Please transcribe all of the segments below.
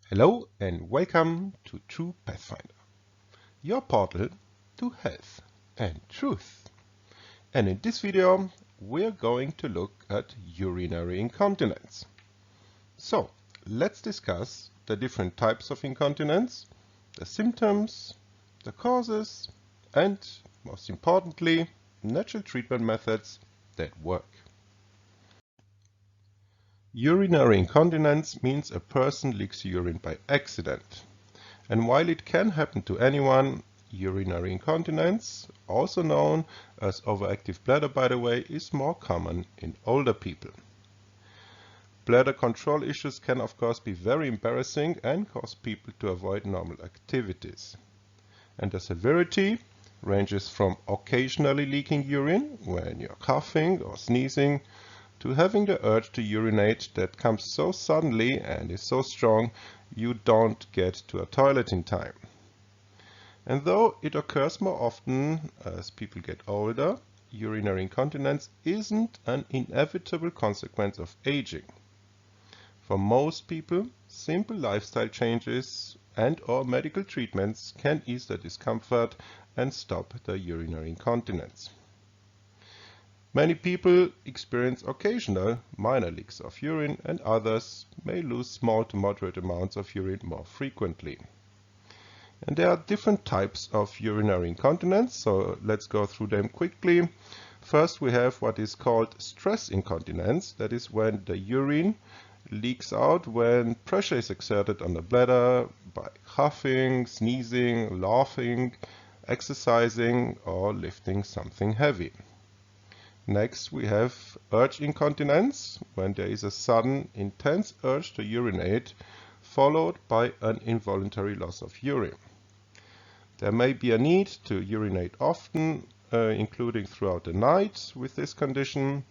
Hello and welcome to True Pathfinder, your portal to health and truth. And in this video, we're going to look at urinary incontinence. So, let's discuss the different types of incontinence, the symptoms, the causes, and most importantly, natural treatment methods that work. Urinary incontinence means a person leaks urine by accident. And while it can happen to anyone, urinary incontinence, also known as overactive bladder by the way, is more common in older people. Bladder control issues can of course be very embarrassing and cause people to avoid normal activities. And the severity ranges from occasionally leaking urine when you're coughing or sneezing to having the urge to urinate that comes so suddenly and is so strong you don't get to a toilet in time. And though it occurs more often as people get older, urinary incontinence isn't an inevitable consequence of aging. For most people, simple lifestyle changes and/or medical treatments can ease the discomfort and stop the urinary incontinence. Many people experience occasional minor leaks of urine and others may lose small to moderate amounts of urine more frequently. And there are different types of urinary incontinence, so let's go through them quickly. First, we have what is called stress incontinence. That is when the urine leaks out when pressure is exerted on the bladder by coughing, sneezing, laughing, exercising, or lifting something heavy. Next, we have urge incontinence, when there is a sudden, intense urge to urinate, followed by an involuntary loss of urine. There may be a need to urinate often, including throughout the night with this condition.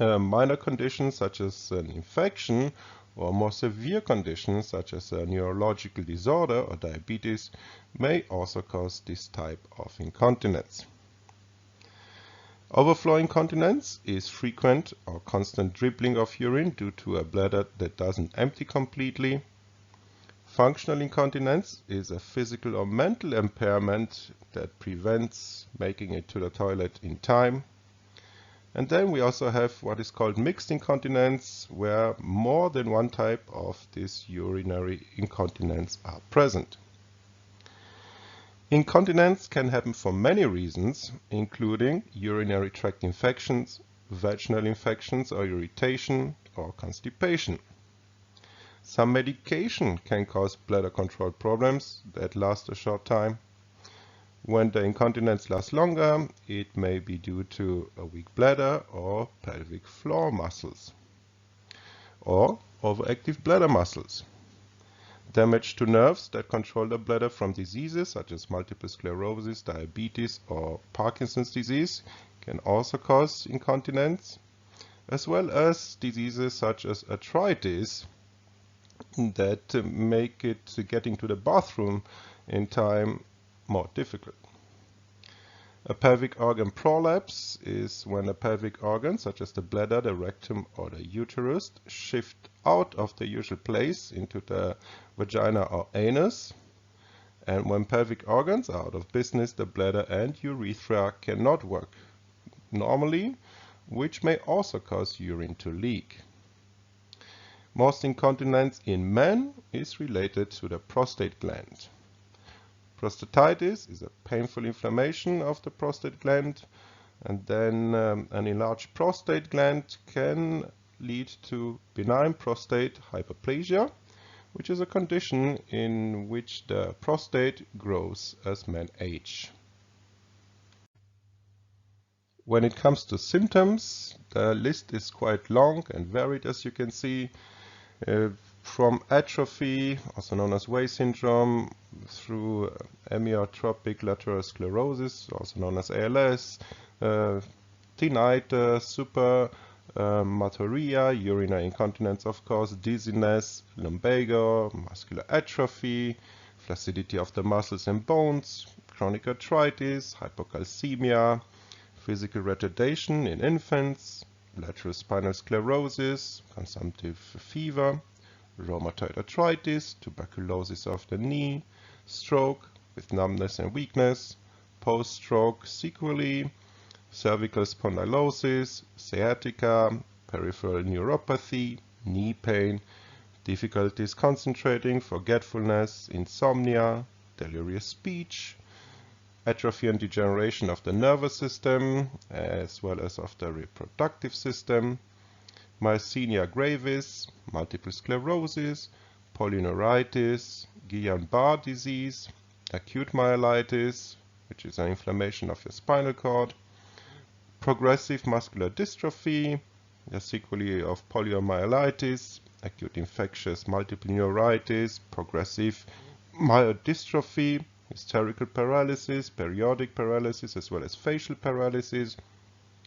Minor conditions such as an infection or more severe conditions such as a neurological disorder or diabetes may also cause this type of incontinence. Overflow incontinence is frequent or constant dribbling of urine due to a bladder that doesn't empty completely. Functional incontinence is a physical or mental impairment that prevents making it to the toilet in time. And then we also have what is called mixed incontinence, where more than one type of this urinary incontinence are present. Incontinence can happen for many reasons, including urinary tract infections, vaginal infections or irritation, or constipation. Some medication can cause bladder control problems that last a short time. When the incontinence lasts longer, it may be due to a weak bladder or pelvic floor muscles, or overactive bladder muscles. Damage to nerves that control the bladder from diseases such as multiple sclerosis, diabetes, or Parkinson's disease can also cause incontinence, as well as diseases such as arthritis that make getting to the bathroom in time more difficult. A pelvic organ prolapse is when a pelvic organ, such as the bladder, the rectum, or the uterus, shift out of the usual place into the vagina or anus. And when pelvic organs are out of business, the bladder and urethra cannot work normally, which may also cause urine to leak. Most incontinence in men is related to the prostate gland. Prostatitis is a painful inflammation of the prostate gland, and then an enlarged prostate gland can lead to benign prostate hyperplasia, which is a condition in which the prostate grows as men age. When it comes to symptoms, the list is quite long and varied, as you can see. From atrophy, also known as Way syndrome, through amyotrophic lateral sclerosis, also known as ALS, tinnitus, supermaturia, urinary incontinence, of course, dizziness, lumbago, muscular atrophy, flaccidity of the muscles and bones, chronic arthritis, hypocalcemia, physical retardation in infants, lateral spinal sclerosis, consumptive fever, rheumatoid arthritis, tuberculosis of the knee, stroke with numbness and weakness, post-stroke sequelae, cervical spondylosis, sciatica, peripheral neuropathy, knee pain, difficulties concentrating, forgetfulness, insomnia, delirious speech, atrophy and degeneration of the nervous system as well as of the reproductive system, myasthenia gravis, multiple sclerosis, polyneuritis, Guillain-Barré disease, acute myelitis, which is an inflammation of your spinal cord, progressive muscular dystrophy, the sequelae of poliomyelitis, acute infectious multiple neuritis, progressive myodystrophy, hysterical paralysis, periodic paralysis, as well as facial paralysis,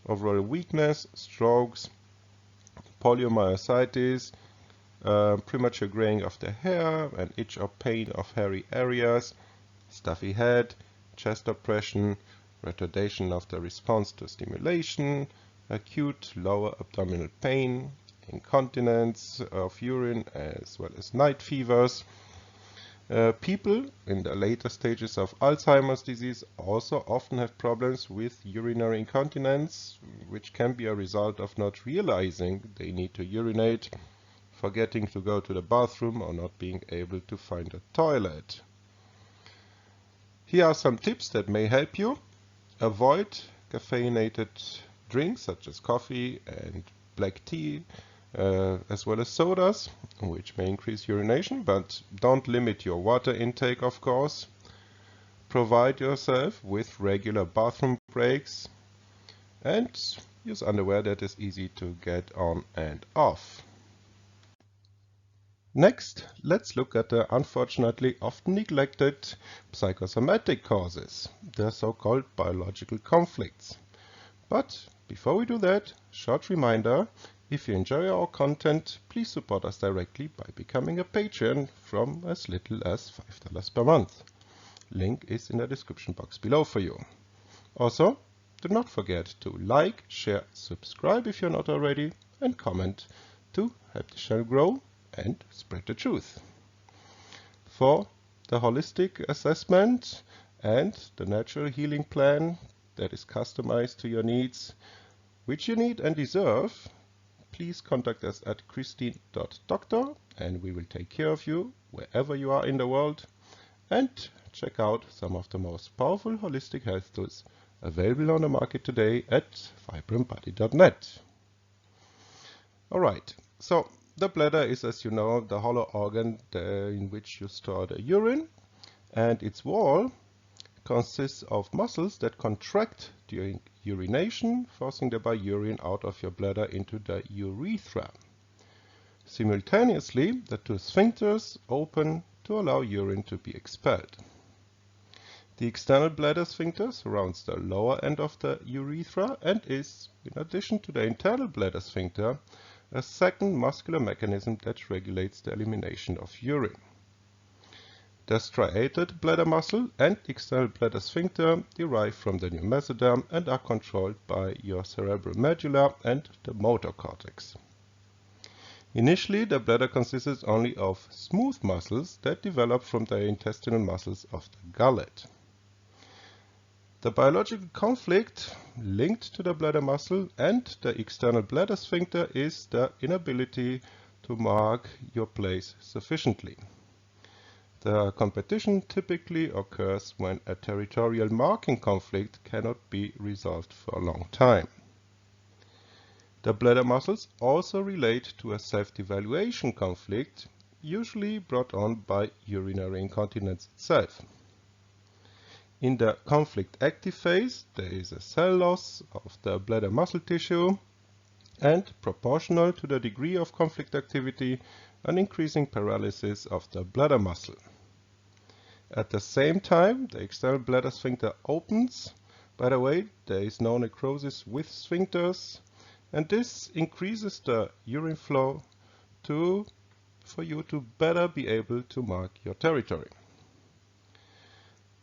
overall weakness, strokes, poliomyositis, premature graying of the hair, and itch or pain of hairy areas, stuffy head, chest oppression, retardation of the response to stimulation, acute lower abdominal pain, incontinence of urine, as well as night fevers. People in the later stages of Alzheimer's disease also often have problems with urinary incontinence, which can be a result of not realizing they need to urinate, forgetting to go to the bathroom, or not being able to find a toilet. Here are some tips that may help you. Avoid caffeinated drinks such as coffee and black tea, as well as sodas, which may increase urination, but don't limit your water intake, of course. Provide yourself with regular bathroom breaks and use underwear that is easy to get on and off. Next, let's look at the unfortunately often neglected psychosomatic causes, the so-called biological conflicts. But before we do that, short reminder: if you enjoy our content, please support us directly by becoming a patron from as little as $5 per month. Link is in the description box below for you. Also, do not forget to like, share, subscribe if you're not already, and comment to help the channel grow and spread the truth. For the holistic assessment and the natural healing plan that is customized to your needs, which you need and deserve, please contact us at christine.doctor and we will take care of you wherever you are in the world. And check out some of the most powerful holistic health tools available on the market today at vibrantbody.net. Alright, so the bladder is, as you know, the hollow organ in which you store the urine, and its wall consists of muscles that contract during urination, forcing thereby urine out of your bladder into the urethra. Simultaneously, the two sphincters open to allow urine to be expelled. The external bladder sphincter surrounds the lower end of the urethra and is, in addition to the internal bladder sphincter, a second muscular mechanism that regulates the elimination of urine. The striated bladder muscle and external bladder sphincter derive from the new mesoderm and are controlled by your cerebral medulla and the motor cortex. Initially, the bladder consisted only of smooth muscles that developed from the intestinal muscles of the gullet. The biological conflict linked to the bladder muscle and the external bladder sphincter is the inability to mark your place sufficiently. The competition typically occurs when a territorial marking conflict cannot be resolved for a long time. The bladder muscles also relate to a self-devaluation conflict, usually brought on by urinary incontinence itself. In the conflict active phase, there is a cell loss of the bladder muscle tissue and, proportional to the degree of conflict activity, an increasing paralysis of the bladder muscle. At the same time, the external bladder sphincter opens. By the way, there is no necrosis with sphincters, and this increases the urine flow for you to better be able to mark your territory.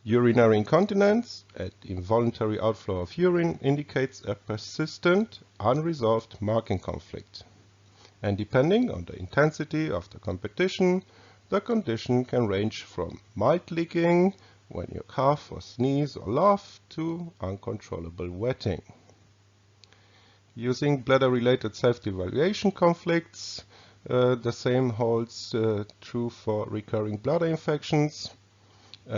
Urinary incontinence and involuntary outflow of urine indicates a persistent, unresolved marking conflict. And depending on the intensity of the competition, the condition can range from mild leaking, when you cough or sneeze or laugh, to uncontrollable wetting. Using bladder-related self-evaluation conflicts, the same holds true for recurring bladder infections.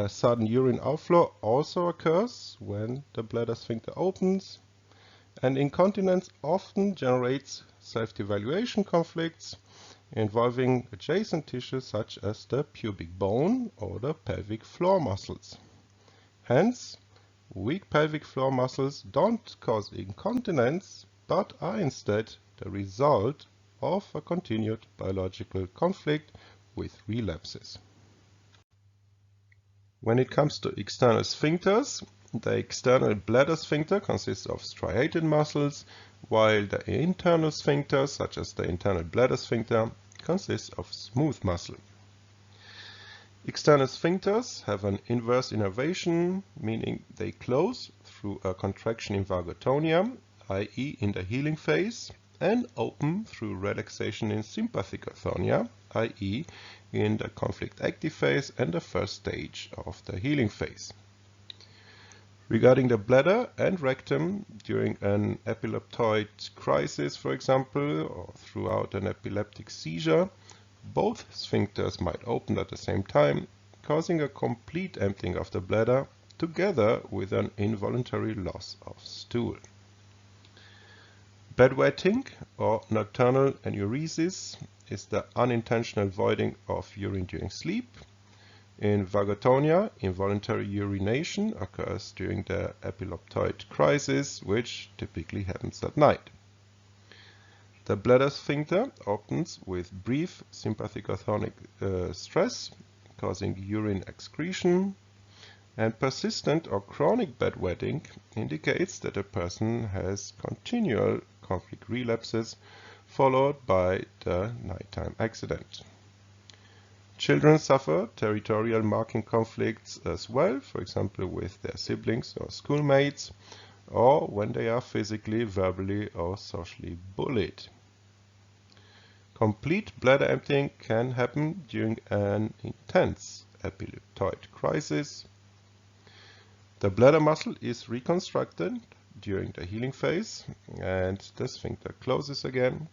Sudden urine outflow also occurs when the bladder sphincter opens, and incontinence often generates self-evaluation conflicts involving adjacent tissues such as the pubic bone or the pelvic floor muscles. Hence, weak pelvic floor muscles don't cause incontinence, but are instead the result of a continued biological conflict with relapses. When it comes to external sphincters, the external bladder sphincter consists of striated muscles, while the internal sphincter, such as the internal bladder sphincter, consists of smooth muscle. External sphincters have an inverse innervation, meaning they close through a contraction in vagotonia, i.e. in the healing phase, and open through relaxation in sympathicothonia, i.e. in the conflict active phase and the first stage of the healing phase. Regarding the bladder and rectum during an epileptoid crisis, for example, or throughout an epileptic seizure, both sphincters might open at the same time, causing a complete emptying of the bladder together with an involuntary loss of stool. Bedwetting or nocturnal enuresis is the unintentional voiding of urine during sleep. In vagotonia, involuntary urination occurs during the epileptoid crisis, which typically happens at night. The bladder sphincter opens with brief sympathicotonic stress, causing urine excretion, and persistent or chronic bedwetting indicates that a person has continual conflict relapses followed by the nighttime accident. Children suffer territorial marking conflicts as well, for example with their siblings or schoolmates, or when they are physically, verbally, or socially bullied. Complete bladder emptying can happen during an intense epileptoid crisis. The bladder muscle is reconstructed during the healing phase, and the sphincter closes again.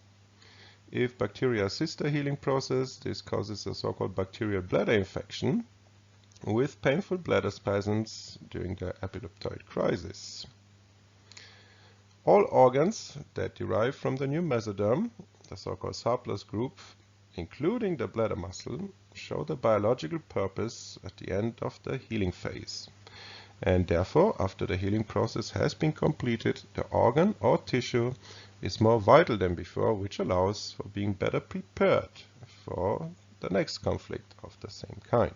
If bacteria assist the healing process, this causes a so-called bacterial bladder infection with painful bladder spasms during the epileptoid crisis. All organs that derive from the new mesoderm, the so-called surplus group, including the bladder muscle, show the biological purpose at the end of the healing phase. And therefore, after the healing process has been completed, the organ or tissue is more vital than before, which allows for being better prepared for the next conflict of the same kind.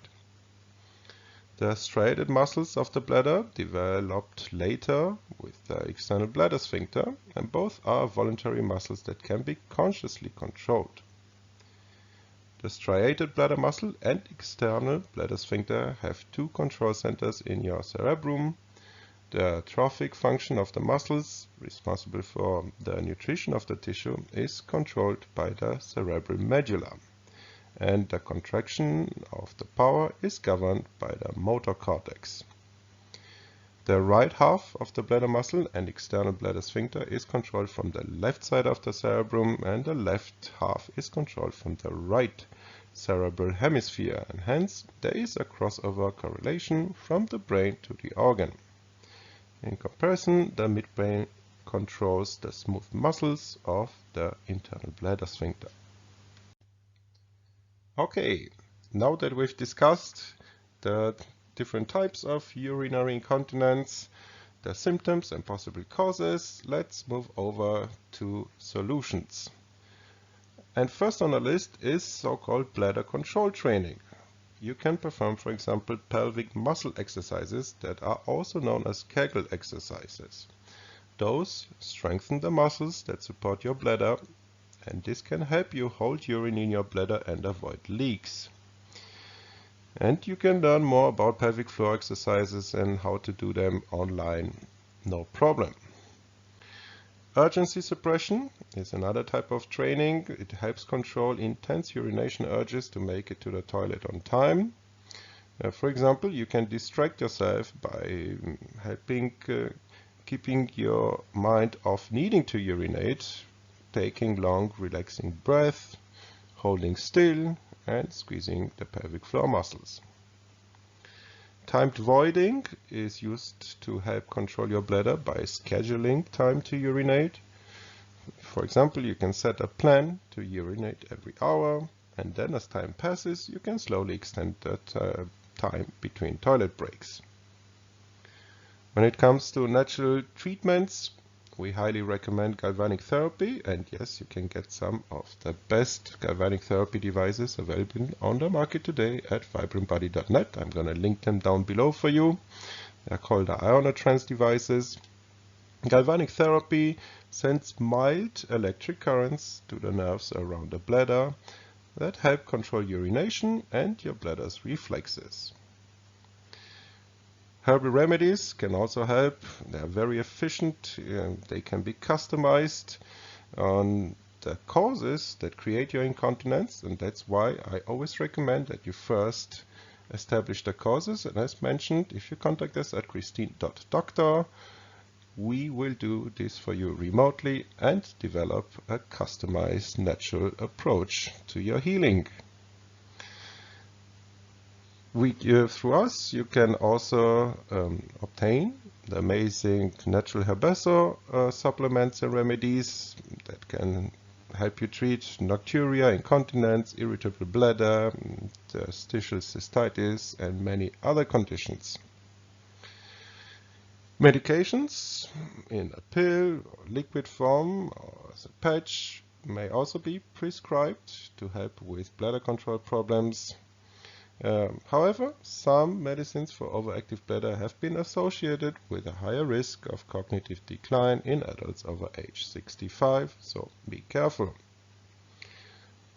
The striated muscles of the bladder developed later with the external bladder sphincter, and both are voluntary muscles that can be consciously controlled. The striated bladder muscle and external bladder sphincter have two control centers in your cerebrum. The trophic function of the muscles, responsible for the nutrition of the tissue, is controlled by the cerebral medulla, and the contraction of the power is governed by the motor cortex. The right half of the bladder muscle and external bladder sphincter is controlled from the left side of the cerebrum, and the left half is controlled from the right cerebral hemisphere, and hence there is a crossover correlation from the brain to the organ. In comparison, the midbrain controls the smooth muscles of the internal bladder sphincter. Okay, now that we've discussed the different types of urinary incontinence, the symptoms and possible causes, let's move over to solutions. And first on the list is so-called bladder control training. You can perform, for example, pelvic muscle exercises that are also known as Kegel exercises. Those strengthen the muscles that support your bladder, and this can help you hold urine in your bladder and avoid leaks. And you can learn more about pelvic floor exercises and how to do them online, no problem. Urgency suppression is another type of training. It helps control intense urination urges to make it to the toilet on time. For example, you can distract yourself by helping keeping your mind off needing to urinate, taking long, relaxing breaths, holding still, and squeezing the pelvic floor muscles. Timed voiding is used to help control your bladder by scheduling time to urinate. For example, you can set a plan to urinate every hour, and then as time passes, you can slowly extend that time between toilet breaks. When it comes to natural treatments, we highly recommend galvanic therapy, and yes, you can get some of the best galvanic therapy devices available on the market today at vibrantbody.net. I'm going to link them down below for you. They're called the ionotrans devices. Galvanic therapy sends mild electric currents to the nerves around the bladder that help control urination and your bladder's reflexes. Herbal remedies can also help. They are very efficient. They can be customized on the causes that create your incontinence, and that's why I always recommend that you first establish the causes. And as mentioned, if you contact us at christine.doctor, we will do this for you remotely and develop a customized natural approach to your healing. Through us, you can also obtain the amazing natural herbal supplements and remedies that can help you treat nocturia, incontinence, irritable bladder, interstitial cystitis, and many other conditions. Medications in a pill or liquid form or as a patch may also be prescribed to help with bladder control problems. However, some medicines for overactive bladder have been associated with a higher risk of cognitive decline in adults over age 65, so be careful.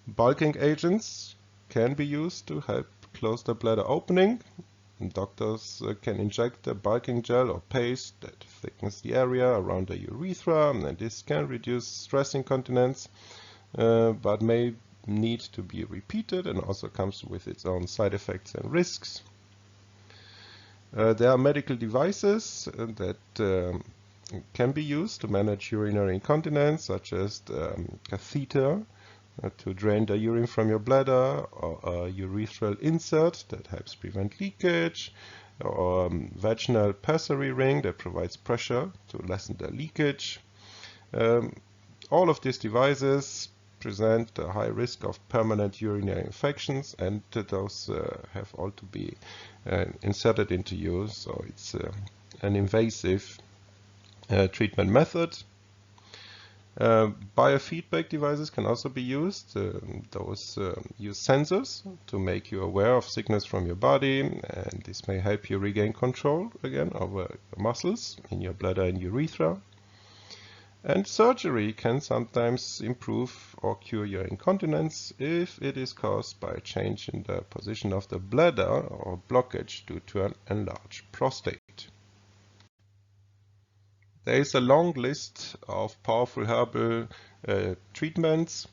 Bulking agents can be used to help close the bladder opening. Doctors can inject a bulking gel or paste that thickens the area around the urethra, and this can reduce stress incontinence, but may need to be repeated and also comes with its own side effects and risks. There are medical devices that can be used to manage urinary incontinence, such as the catheter to drain the urine from your bladder, or a urethral insert that helps prevent leakage, or vaginal pessary ring that provides pressure to lessen the leakage. All of these devices present a high risk of permanent urinary infections, and those have all to be inserted into you, so it's an invasive treatment method. Biofeedback devices can also be used. Those use sensors to make you aware of signals from your body, and this may help you regain control again over muscles in your bladder and urethra. And surgery can sometimes improve or cure your incontinence if it is caused by a change in the position of the bladder or blockage due to an enlarged prostate. There is a long list of powerful herbal treatments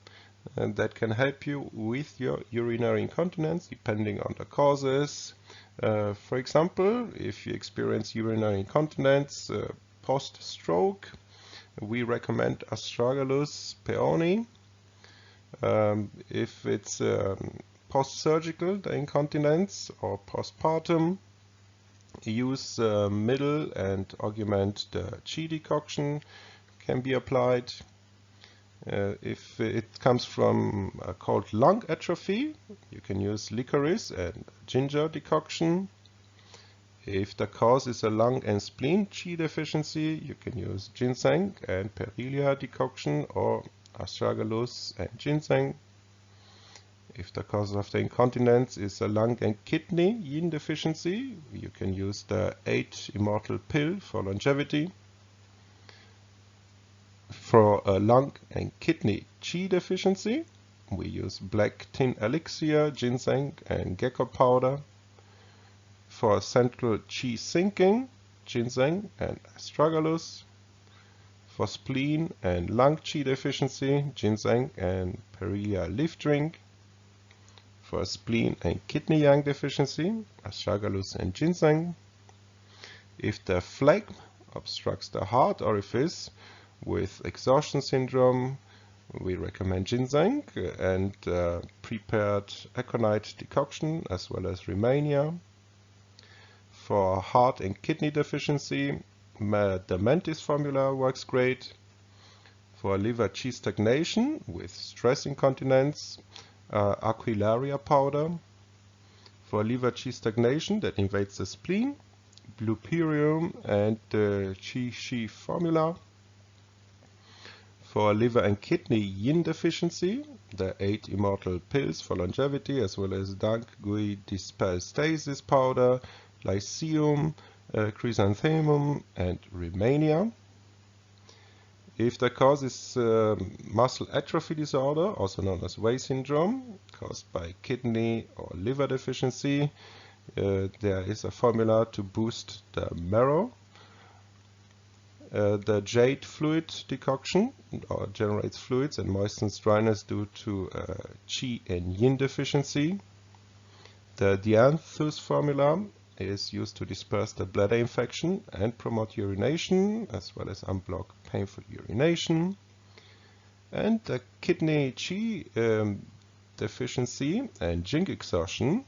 that can help you with your urinary incontinence depending on the causes. For example, if you experience urinary incontinence post-stroke, we recommend astragalus peony. If it's post-surgical, the incontinence, or postpartum, use middle and augment the chi decoction can be applied. If it comes from a cold lung atrophy, you can use licorice and ginger decoction. If the cause is a lung and spleen chi deficiency, you can use ginseng and perilla decoction or astragalus and ginseng. If the cause of the incontinence is a lung and kidney yin deficiency, you can use the 8 Immortal pill for longevity. For a lung and kidney chi deficiency, we use black tin elixir, ginseng and gecko powder. For central chi sinking, ginseng and astragalus. For spleen and lung qi deficiency, ginseng and perilla leaf drink. For spleen and kidney yang deficiency, astragalus and ginseng. If the phlegm obstructs the heart orifice with exhaustion syndrome, we recommend ginseng and prepared aconite decoction as well as Rehmannia. For heart and kidney deficiency, the Mantis formula works great. For liver qi stagnation with stress incontinence, Aquilaria powder. For liver qi stagnation that invades the spleen, Bluperium and the Qi formula. For liver and kidney yin deficiency, the 8 immortal pills for longevity as well as Dank Gui Dispel Stasis powder, Lyceum, Chrysanthemum and Rehmannia. If the cause is muscle atrophy disorder, also known as Way syndrome, caused by kidney or liver deficiency, there is a formula to boost the marrow. The jade fluid decoction generates fluids and moistens dryness due to qi and yin deficiency. The dianthus formula is used to disperse the bladder infection and promote urination as well as unblock painful urination. And the kidney qi deficiency and jing exhaustion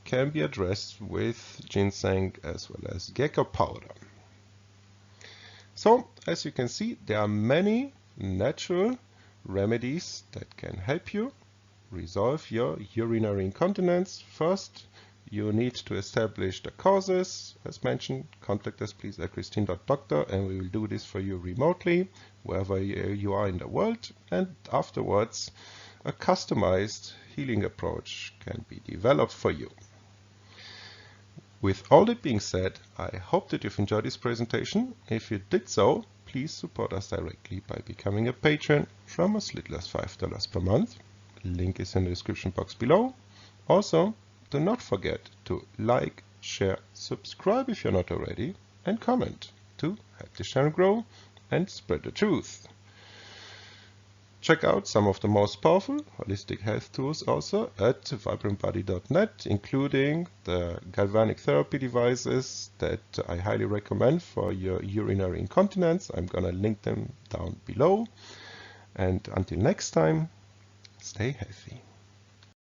can be addressed with ginseng as well as gecko powder. So, as you can see, there are many natural remedies that can help you resolve your urinary incontinence. First, you need to establish the causes. As mentioned, contact us please at christine.doctor and we will do this for you remotely, wherever you are in the world. And afterwards, a customized healing approach can be developed for you. With all that being said, I hope that you've enjoyed this presentation. If you did so, please support us directly by becoming a patron from as little as $5 per month. Link is in the description box below. Also, do not forget to like, share, subscribe if you're not already, and comment to help this channel grow and spread the truth. Check out some of the most powerful holistic health tools also at vibrantbody.net, including the galvanic therapy devices that I highly recommend for your urinary incontinence. I'm gonna link them down below. And until next time, stay healthy.